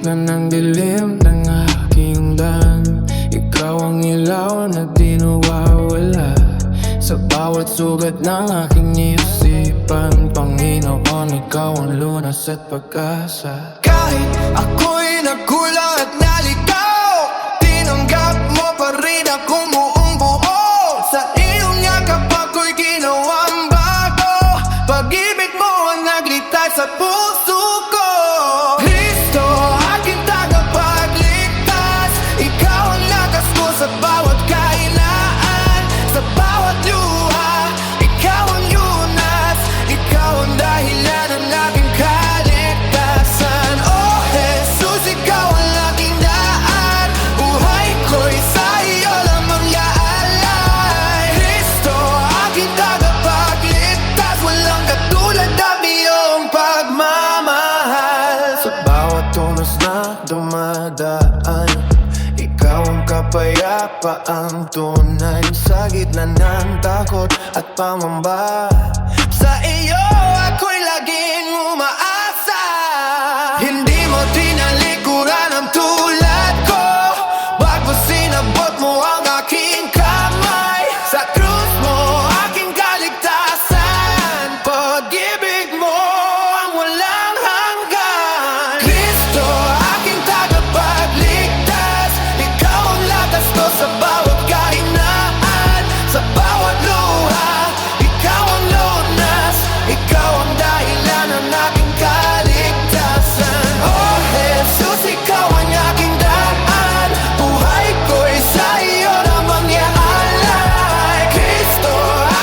gitna ng dilim ng aking daan, ikaw ang ilaw na di nawawala sa bawat sugat ng aking isipan. Panginoon, ikaw ang lunas at pag-asa. Kahit ako'y nagkulang at naligaw, tinanggap mo pa rin akong buong buo. Sa iyong yakap ako'y ginawang bago, pag-ibig mo ang nagligtas sa puso ko. Kristo, aking tagapagligtas, ikaw ang lakas ko sa bawat kahinaan, sa bawat luha. Ikaw ang lunas, ikaw ang dahilan ng aking kaligtasan. Oh Jesus, ikaw ang aking daan, buhay ko'y sa iyo lamang iaalay. Kristo, aking tagapagligtas, walang katulad ng iyong pagmamahal. Sa bawat tunos na dumadaan, ikaw ang kapayapaang tunay sa gitna ng takot at pangamba. Sa iyo ako'y laging umaasa, hindi mo tinalikuran ang tulad ko, bago sinabot mo ang aking kamay. Sa krus mo aking kaligtasan, pag-ibig mo ang walang hanggan. Kristo, aking tagapagligtas, ikaw ang lakas ko sa bawat kahinaan, sa bawat luha. Ikaw ang lunas, ikaw ang dahilan ng aking kaligtasan. Oh Jesus, ikaw ang aking daan, buhay ko'y sa iyo lamang iaalay. Kristo,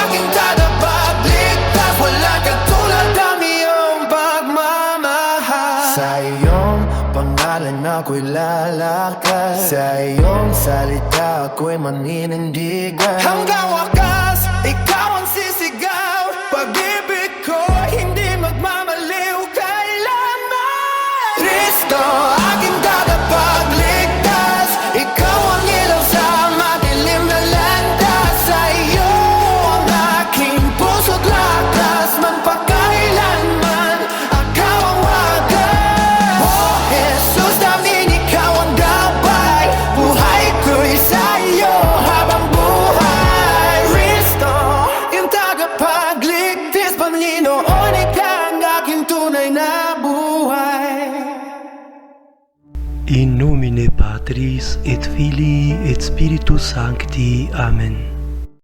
aking tagapagligtas, wala katulad ng iyong pagmamahal. Sa iyong pangalan ako'y lalakad, sa iyong salita ako'y maninindigan. Hanggang wakas, ikaw ang sisigaw, pag-ibig ko hindi magmamaliw kailanman. Kristo, aking tagapagligtas, ikaw ang ilaw sa madilim na landas. Sa iyo ang aking puso't lakas, magpakailanman ikaw ang wagas. Oh Jesus, namin ikaw ang gabay, buhay ko'y sa iyo habang buhay. Kristo, yung tagapagligtas, Panginoon, ikaw ang aking tunay na buhay. In nomine Patris et Filii et Spiritus Sancti. Amen.